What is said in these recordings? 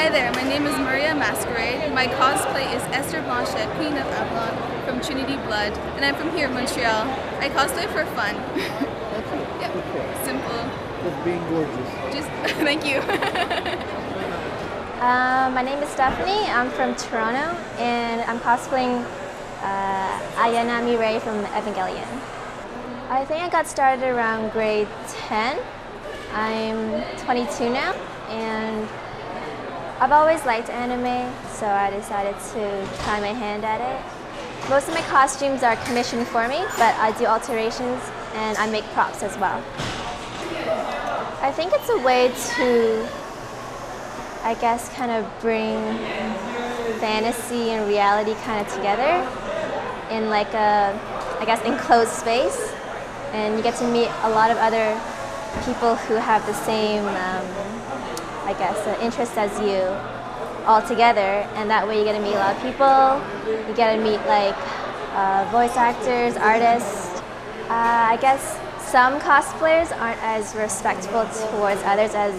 Hi there, my name is Maria Masquerade. My cosplay is Esther Blanchette, Queen of Avalon from Trinity Blood, and I'm from here in Montreal. I cosplay for fun. That's it. Yep. Okay. Simple. Just being gorgeous. Just thank you. My name is Stephanie. I'm from Toronto, and I'm cosplaying Ayanami Rei from Evangelion. I think I got started around grade 10. I'm 22 now, and I've always liked anime, so I decided to try my hand at it. Most of my costumes are commissioned for me, but I do alterations and I make props as well. I think it's a way to, I guess, kind of bring fantasy and reality kind of together in like a, I guess, enclosed space. And you get to meet a lot of other people who have the same, I guess, interest as you all together. And that way you get to meet a lot of people. You get to meet like voice actors, artists. I guess some cosplayers aren't as respectful towards others as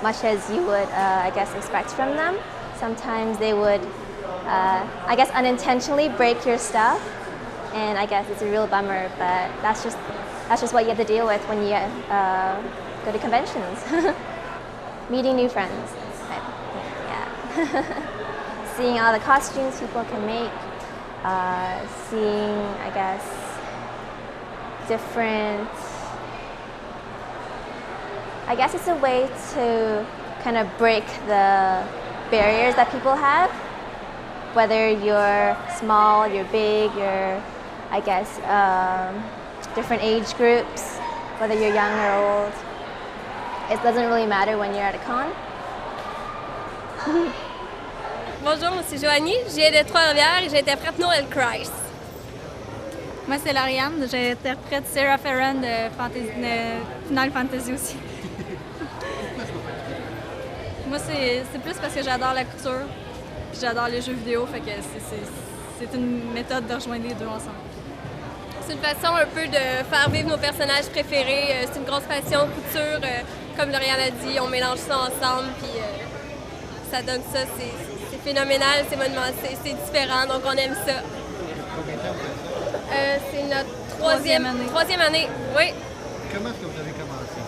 much as you would, I guess, expect from them. Sometimes they would, I guess, unintentionally break your stuff, and I guess it's a real bummer, but that's just what you have to deal with when you go to conventions. Meeting new friends, yeah. Seeing all the costumes people can make, seeing, I guess, different, I guess it's a way to kind of break the barriers that people have, whether you're small, you're big, you're, I guess, different age groups, whether you're young or old. It doesn't really matter when you're at a con. Bonjour, c'est Joanie, je viens de Trois-Rivières et j'interprète Noël Christ. Moi, c'est Lauriane, j'interprète Sarah Ferran de Final Fantasy aussi. Moi, c'est plus parce que j'adore la couture, puis j'adore les jeux vidéo, fait que c'est une méthode de rejoindre les deux ensemble. C'est une façon un peu de faire vivre nos personnages préférés. C'est une grosse passion, couture. Comme Lauriane a dit, on mélange ça ensemble, puis ça donne ça. C'est phénoménal, c'est monumental, c'est différent, donc on aime ça. C'est notre troisième année, oui. Comment est-ce que vous avez commencé?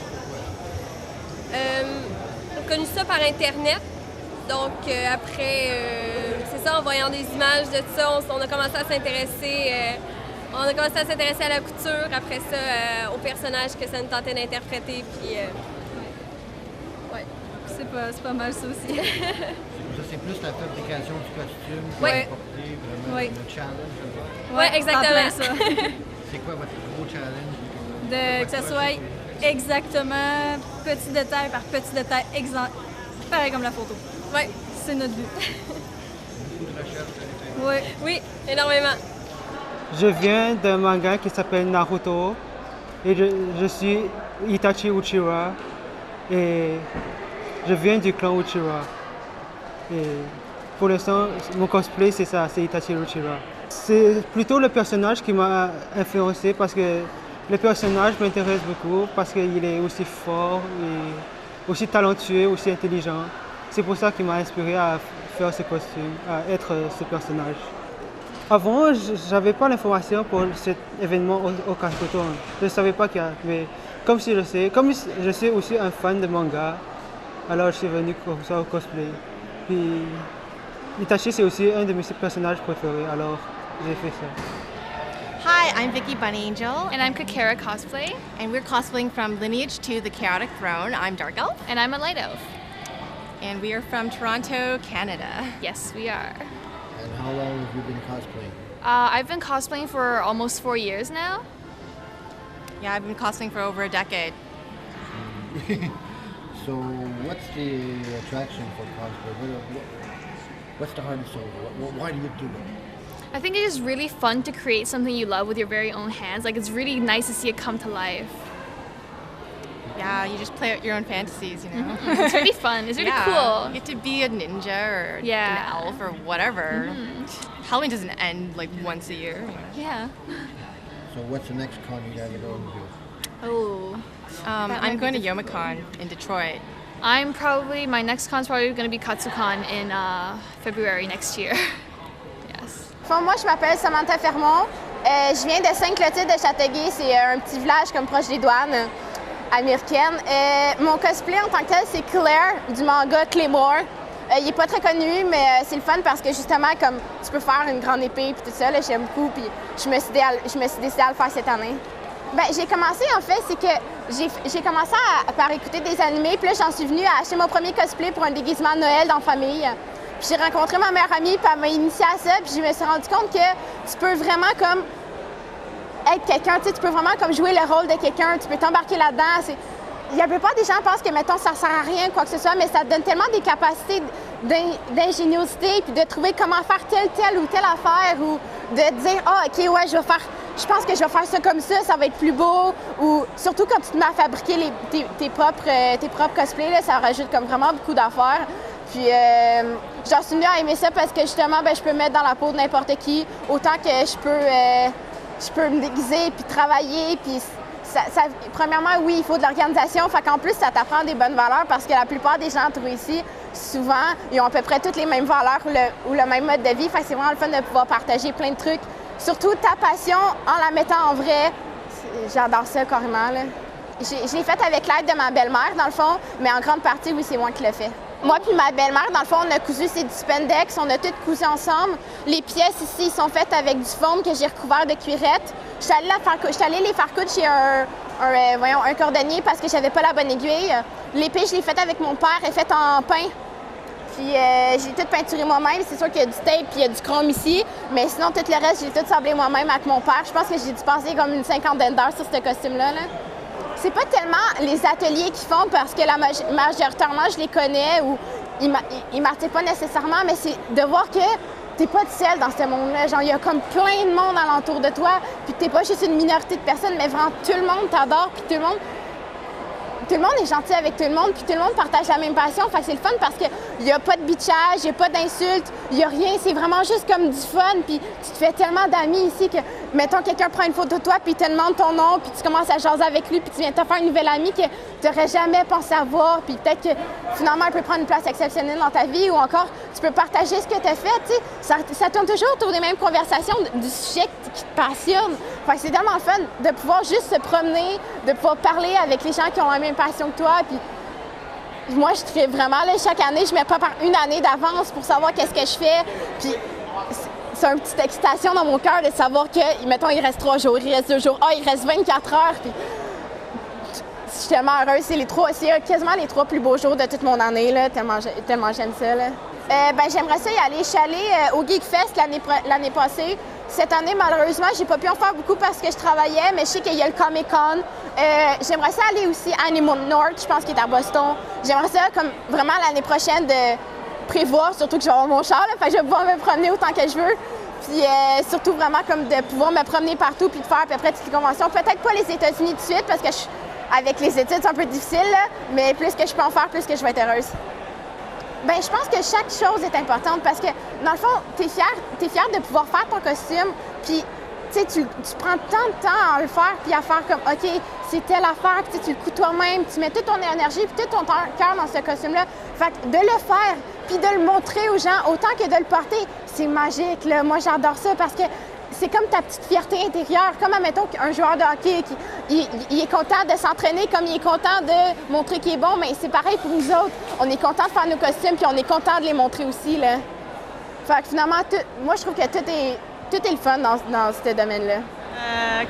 On a connu ça par Internet. Donc après, c'est ça, en voyant des images de ça, on a commencé à s'intéresser. On a commencé à s'intéresser à la couture, après ça, aux personnages que ça nous tentait d'interpréter. Puis, ouais. C'est pas mal ça aussi. C'est plus la fabrication du costume que Oui. porter vraiment Oui. le challenge. Ouais, exactement. Ça. C'est quoi votre gros challenge? Que ça soit exactement petit détail par petit détail, pareil comme la photo. Ouais. C'est notre but. Beaucoup de recherche à l'intérieur. Oui. Oui, énormément. Je viens d'un manga qui s'appelle Naruto et je suis Itachi Uchiwa et je viens du clan Uchiwa. Et pour l'instant, mon cosplay c'est ça, c'est Itachi Uchiwa. C'est plutôt le personnage qui m'a influencé parce que le personnage m'intéresse beaucoup parce qu'il est aussi fort et aussi talentueux, aussi intelligent. C'est pour ça qu'il m'a inspiré à faire ce costume, à être ce personnage. Avant, je n'avais pas l'information pour cet événement au Cascoton. Je ne savais pas qu'il y a, mais comme je suis aussi un fan de manga, alors je suis venu comme ça au cosplay. Puis Itachi, c'est aussi un de mes personnages préférés, alors j'ai fait ça. Hi, I'm Vicky Bunny Angel, And I'm Kakara Cosplay. and we're cosplaying from Lineage 2, The Chaotic Throne. I'm Dark Elf, And I'm a Light Elf. and we are from Toronto, Canada. Yes, we are. And how long have you been cosplaying? I've been cosplaying for almost 4 years now. Yeah, I've been cosplaying for over a decade. So what's the attraction for cosplay? What's the heart and soul? Why do you do it? I think it is really fun to create something you love with your very own hands. Like, it's really nice to see it come to life. Yeah, you just play out your own fantasies, you know? It's really fun. It's really yeah, cool. You get to be a ninja or Yeah. an elf or whatever. Halloween doesn't end like once a year. Yeah. So what's the next con you guys are going to? Oh. I'm going to Youmacon in Detroit My next con's probably going to be Katsucon in February next year. Yes. Moi, je m'appelle Samantha Fermont. Je viens de Saint-Clotilde de Châteauguay. C'est un petit village comme proche des douanes américaines. Mon cosplay en tant que tel, c'est Claire du manga Claymore. Il n'est pas très connu, mais c'est le fun parce que justement, comme tu peux faire une grande épée et tout ça, j'aime beaucoup. Puis je me suis décidée à le faire cette année. Ben, j'ai commencé, en fait, c'est que j'ai commencé par écouter des animés. Puis là, j'en suis venue à acheter mon premier cosplay pour un déguisement de Noël dans la famille. Puis j'ai rencontré ma meilleure amie, puis elle m'a initiée à ça. Puis je me suis rendu compte que tu peux vraiment comme être quelqu'un, tu peux vraiment comme jouer le rôle de quelqu'un. Tu peux t'embarquer là-dedans. La plupart des gens pensent que, mettons, ça sert à rien, quoi que ce soit, mais ça te donne tellement des capacités d'ingéniosité, puis de trouver comment faire telle ou telle affaire, ou de dire, OK, ouais, je pense que je vais faire ça comme ça va être plus beau, ou surtout quand tu te mets à fabriquer tes propres cosplays, là, ça rajoute comme vraiment beaucoup d'affaires. Puis, j'en suis venue à aimer ça parce que, justement, je peux me mettre dans la peau de n'importe qui, autant que je peux me déguiser, puis travailler, puis premièrement, oui, il faut de l'organisation. Fait qu'en plus, ça t'apprend des bonnes valeurs parce que la plupart des gens trouvent ici, souvent, ils ont à peu près toutes les mêmes valeurs ou le même mode de vie. Fait que c'est vraiment le fun de pouvoir partager plein de trucs. Surtout ta passion en la mettant en vrai. J'adore ça carrément, là. Je l'ai fait avec l'aide de ma belle-mère, dans le fond, mais en grande partie, oui, c'est moi qui l'ai fait. Moi puis ma belle-mère, dans le fond, on a cousu ces du spandex, on a toutes cousu ensemble. Les pièces ici sont faites avec du foam que j'ai recouvert de cuirette. Je suis allée les faire coudre chez un cordonnier parce que j'avais pas la bonne aiguille. L'épée, je l'ai faite avec mon père, elle est faite en pain. Puis j'ai tout peinturé moi-même. C'est sûr qu'il y a du tape puis il y a du chrome ici, mais sinon, tout le reste, j'ai tout sablé moi-même avec mon père. Je pense que j'ai dû passer comme une 50aine d'heures sur ce costume-là. C'est pas tellement les ateliers qu'ils font parce que majoritairement, je les connais ou ils m'attirent pas nécessairement, mais c'est de voir que t'es pas seule dans ce monde-là. Genre, il y a comme plein de monde alentour de toi, puis t'es pas juste une minorité de personnes, mais vraiment tout le monde t'adore, puis tout le monde est gentil avec tout le monde, puis tout le monde partage la même passion. Fait que c'est le fun parce qu'il n'y a pas de bitchage, il n'y a pas d'insultes, il n'y a rien. C'est vraiment juste comme du fun, puis tu te fais tellement d'amis ici que, mettons, quelqu'un prend une photo de toi, puis il te demande ton nom, puis tu commences à jaser avec lui, puis tu viens te faire une nouvelle amie que tu n'aurais jamais pensé avoir, puis peut-être que finalement, elle peut prendre une place exceptionnelle dans ta vie, ou encore, tu peux partager ce que tu as fait, tu sais. Ça tourne toujours autour des mêmes conversations, du sujet qui te passionne. Fait que c'est tellement le fun de pouvoir juste se promener, de pouvoir parler avec les gens qui ont la même passion que toi, puis moi, je tripe vraiment, là, chaque année, je me prépare une année d'avance pour savoir qu'est-ce que je fais, puis c'est une petite excitation dans mon cœur de savoir que, mettons, il reste 3 jours, il reste 2 jours, il reste 24 heures, puis je suis tellement heureuse. C'est quasiment les 3 plus beaux jours de toute mon année, là, tellement j'aime ça, là. J'aimerais ça y aller. Je suis allée au Geek Fest l'année passée. Cette année, malheureusement, j'ai pas pu en faire beaucoup parce que je travaillais, mais je sais qu'il y a le Comic-Con. J'aimerais ça aller aussi à Animal North, je pense qu'il est à Boston. J'aimerais ça, comme vraiment l'année prochaine, de prévoir, surtout que je vais avoir mon char, là, fait que je vais pouvoir me promener autant que je veux. Puis surtout vraiment comme de pouvoir me promener partout puis de faire à peu près toutes les conventions. Peut-être pas les États-Unis tout de suite parce que avec les études, c'est un peu difficile, là, mais plus que je peux en faire, plus que je vais être heureuse. Je pense que chaque chose est importante parce que, dans le fond, t'es fière de pouvoir faire ton costume, puis tu prends tant de temps à le faire, puis à faire comme, OK, c'est telle affaire, puis tu le couds toi-même, tu mets toute ton énergie, puis tout ton cœur dans ce costume-là. Fait que de le faire, puis de le montrer aux gens, autant que de le porter, c'est magique, là. Moi, j'adore ça parce que c'est comme ta petite fierté intérieure, comme, admettons, un joueur de hockey qui il est content de s'entraîner, comme il est content de montrer qu'il est bon, mais c'est pareil pour nous autres. On est content de faire nos costumes, puis on est content de les montrer aussi, là. Fait que finalement, moi, je trouve que tout est le fun dans ce domaine-là.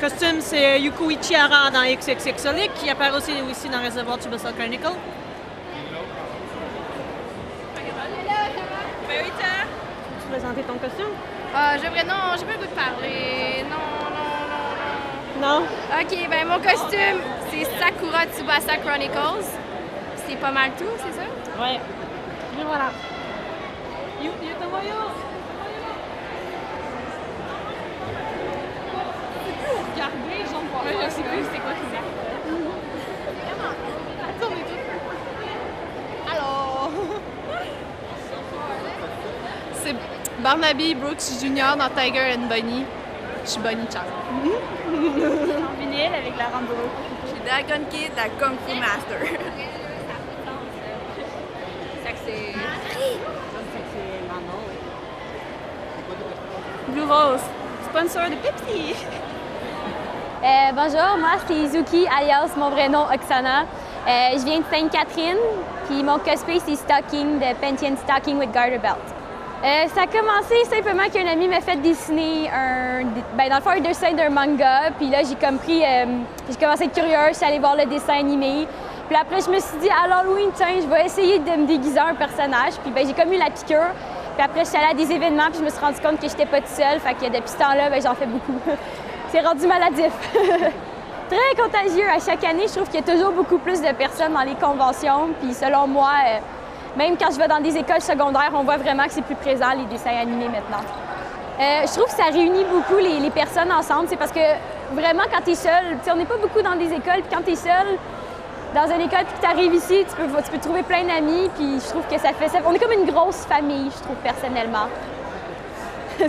Costume, c'est Yuko Ichihara dans XXXolic, qui apparaît aussi dans Reservoir Tsubasa Chronicle. Tu peux présenter ton costume? J'ai pas le goût de parler. Non. OK, mon costume, c'est Sakura Tsubasa Chronicles. C'est pas mal tout, c'est ça? Ouais. Et voilà. Regardez, je sais plus c'est quoi ça. Alors, c'est Barnaby Brooks Jr. dans Tiger and Bunny. Je suis Bunny Chan. En vinyle avec la Rambo. Je suis Dragon Kid, la Kung Fu Master. c'est... Blue Rose, sponsor de Pepsi. Bonjour, moi c'est Izuki, alias mon vrai nom Oksana. Je viens de Sainte-Catherine, puis mon cosplay c'est Stocking de Pentian Stocking with Garter Belt. Ça a commencé simplement qu'un ami m'a fait dessiner dans le fond, un dessin d'un manga, puis là j'ai commencé à être curieuse, je suis allée voir le dessin animé. Puis après je me suis dit à l'Halloween, tiens, je vais essayer de me déguiser en un personnage, puis j'ai comme eu la piqûre. Puis après je suis allée à des événements, puis je me suis rendu compte que j'étais pas toute seule, fait que depuis ce temps-là, j'en fais beaucoup. C'est rendu maladif. Très contagieux. À chaque année, je trouve qu'il y a toujours beaucoup plus de personnes dans les conventions. Puis selon moi, même quand je vais dans des écoles secondaires, on voit vraiment que c'est plus présent, les dessins animés maintenant. Je trouve que ça réunit beaucoup les personnes ensemble. C'est parce que vraiment, quand tu es seul, on n'est pas beaucoup dans des écoles, puis quand tu es seul dans une école, puis que tu arrives ici, tu peux trouver plein d'amis, puis je trouve que ça fait... On est comme une grosse famille, je trouve, personnellement.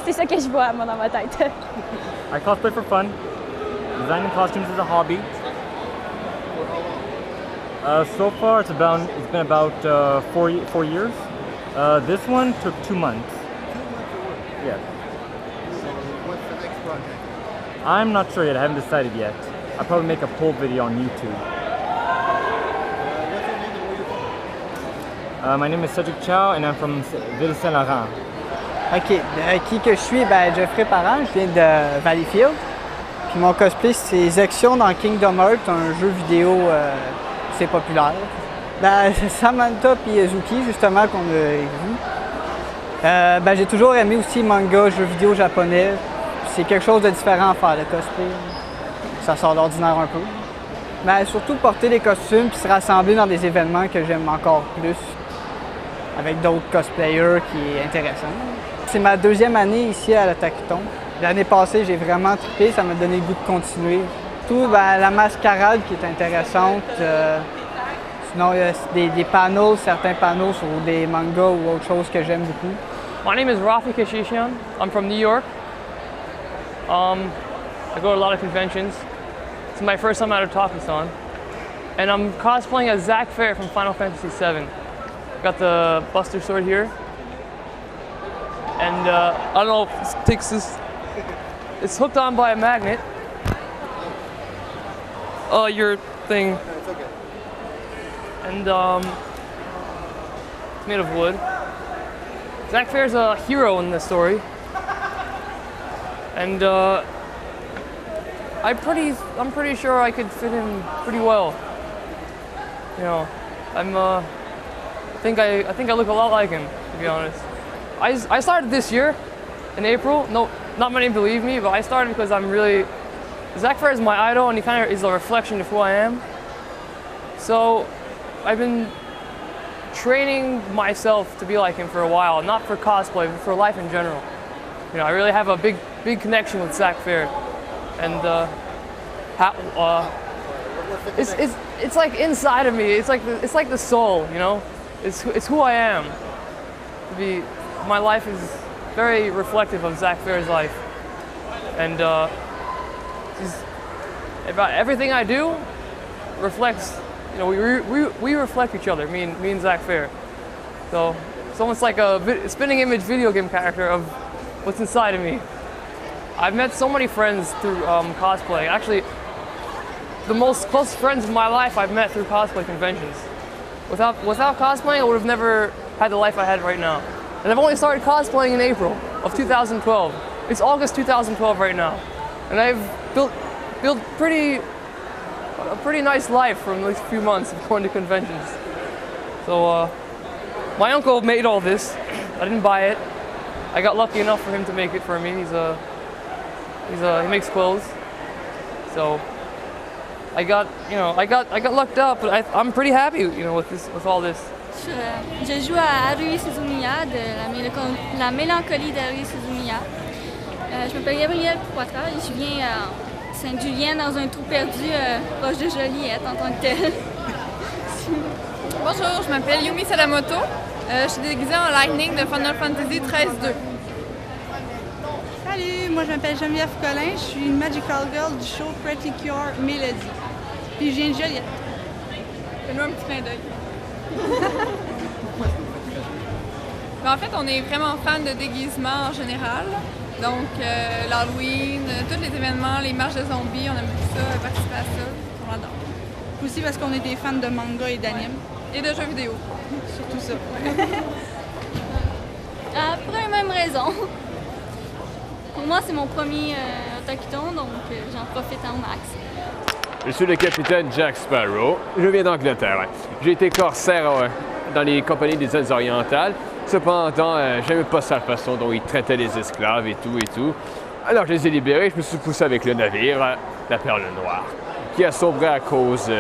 C'est ça que je vois, moi, dans ma tête. I cosplay for fun. Designing costumes is a hobby. So far, it's been about 4 years. This one took 2 months. Yeah. What's the next project? I'm not sure yet. I haven't decided yet. I'll probably make a poll video on YouTube. What's your name and where you from? My name is Cedric Chow, and I'm from Ville-Saint-Laurent. OK. Qui que je suis? Geoffrey Parent, je viens de Valleyfield. Puis mon cosplay, c'est Zexion dans Kingdom Hearts, un jeu vidéo assez populaire. Samantha et Zuki, justement, qu'on a vu. J'ai toujours aimé aussi manga, jeux vidéo japonais. C'est quelque chose de différent à faire, le cosplay. Ça sort d'ordinaire un peu. Mais surtout porter des costumes puis se rassembler dans des événements que j'aime encore plus, avec d'autres cosplayers qui est intéressant. C'est ma 2e année ici à la Taquiton. L'année passée, j'ai vraiment trippé, ça m'a donné le goût de continuer. Surtout la mascarade qui est intéressante. Sinon, il y a des panels, certains panels sur des mangas ou autre chose que j'aime beaucoup. My name is Rafi Kashishian. I'm from New York. I go to a lot of conventions. It's my first time out of Takusan. And I'm cosplaying as Zack Fair from Final Fantasy VII. Got the Buster Sword here. And I don't know if this takes this. It's hooked on by a magnet. Oh, your thing. No, it's okay. And it's made of wood. Zack Fair's a hero in this story. And I'm pretty sure I could fit in pretty well. You know, I think I look a lot like him, to be honest. I started this year in April. No, not many believe me, but I started because Zack Fair is my idol, and he kind of is a reflection of who I am. So I've been training myself to be like him for a while, not for cosplay, but for life in general. You know, I really have a big connection with Zack Fair, and it's like inside of me. It's like the soul, you know. It's who I am. My life is very reflective of Zack Fair's life, and everything I do reflects. You know, we reflect each other. Me and Zack Fair. So it's almost like a spinning image video game character of what's inside of me. I've met so many friends through cosplay. Actually, the most close friends of my life I've met through cosplay conventions. Without cosplaying, I would have never had the life I had right now. And I've only started cosplaying in April of 2012. It's August 2012 right now. And I've built a pretty nice life from these few months of going to conventions. So my uncle made all this. I didn't buy it. I got lucky enough for him to make it for me. He makes clothes. So I got lucked up, but I'm pretty happy, you know, with all this. Je joue à Haruhi Suzumiya de la mélancolie d'Haruhi Suzumiya. Je m'appelle Gabrielle Poitras et je viens à Sainte-Julienne dans un trou perdu proche de Joliette en tant que tel. Bonjour, je m'appelle Yumi Sadamoto. Je suis déguisée en Lightning de Final Fantasy XIII-2. Salut, moi je m'appelle Geneviève Collin, je suis une Magical Girl du show Pretty Cure Melody. Puis je viens de Joliette. Fais-nous un petit clin d'œil. Mais en fait, on est vraiment fan de déguisement en général. Donc, l'Halloween, tous les événements, les marches de zombies, on aime beaucoup ça, participer à ça. On adore. Aussi parce qu'on est des fans de manga et d'anime. Et de jeux vidéo. Surtout ça. Pour les mêmes raisons. Pour moi, c'est mon premier autochton, donc j'en profite en max. Je suis le capitaine Jack Sparrow. Je viens d'Angleterre. J'ai été corsaire dans les compagnies des îles orientales. Cependant, j'aimais pas ça la façon dont ils traitaient les esclaves et tout. Alors je les ai libérés, je me suis poussé avec le navire, la Perle Noire, qui a sombré à cause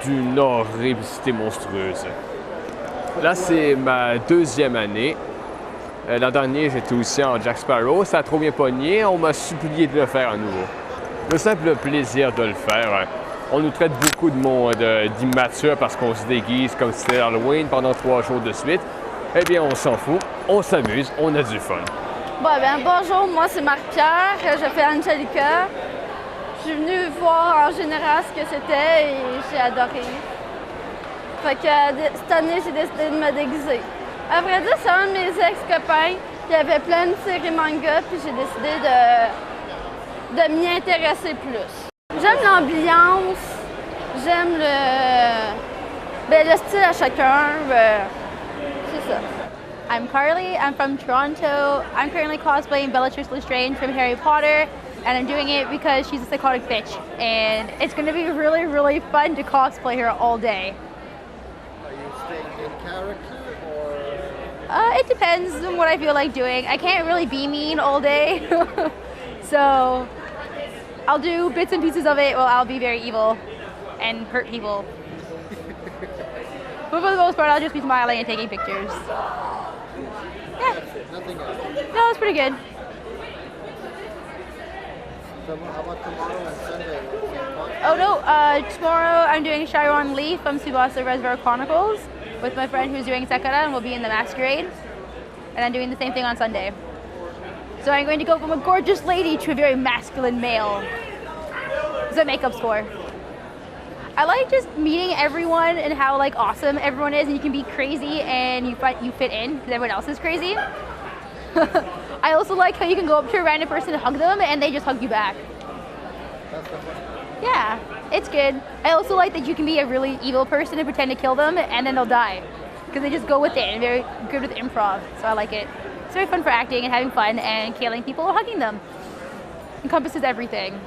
d'une horribilité monstrueuse. Là, c'est ma 2e année. L'an dernier, j'étais aussi en Jack Sparrow. Ça a trop bien pogné. On m'a supplié de le faire à nouveau. Le simple plaisir de le faire. On nous traite beaucoup de monde d'immatures parce qu'on se déguise comme si c'était Halloween pendant 3 jours de suite. Eh bien, on s'en fout. On s'amuse. On a du fun. Bonjour, moi c'est Marie-Pierre. Je fais Angelica. Je suis venue voir en général ce que c'était et j'ai adoré. Fait que cette année, j'ai décidé de me déguiser. À vrai dire, c'est un de mes ex-copains qui avait plein de séries manga, puis j'ai décidé de m'y intéresser plus. J'aime l'ambiance, j'aime le style à chacun, c'est ça. I'm Carly, I'm from Toronto. I'm currently cosplaying Bellatrix Lestrange from Harry Potter, and I'm doing it because she's a psychotic bitch, and it's going to be really, really fun to cosplay her all day. Are you staying in character? It depends on what I feel like doing. I can't really be mean all day, so I'll do bits and pieces of it. Well, I'll be very evil and hurt people. But for the most part, I'll just be smiling and taking pictures. Yeah. Nothing else. No, it's pretty good. So how about tomorrow and Sunday? Oh no, tomorrow I'm doing Chiron Lee from Tsubasa Reservoir Chronicles with my friend who's doing Sakura, and we'll be in the masquerade. And I'm doing the same thing on Sunday. So I'm going to go from a gorgeous lady to a very masculine male. It's a makeup score. I like just meeting everyone and how like awesome everyone is, and you can be crazy and you fit in because everyone else is crazy. I also like how you can go up to a random person and hug them and they just hug you back. Yeah, it's good. I also like that you can be a really evil person and pretend to kill them and then they'll die because they just go with it and very good with improv. So I like it. It's very fun for acting and having fun, and killing people or hugging them encompasses everything.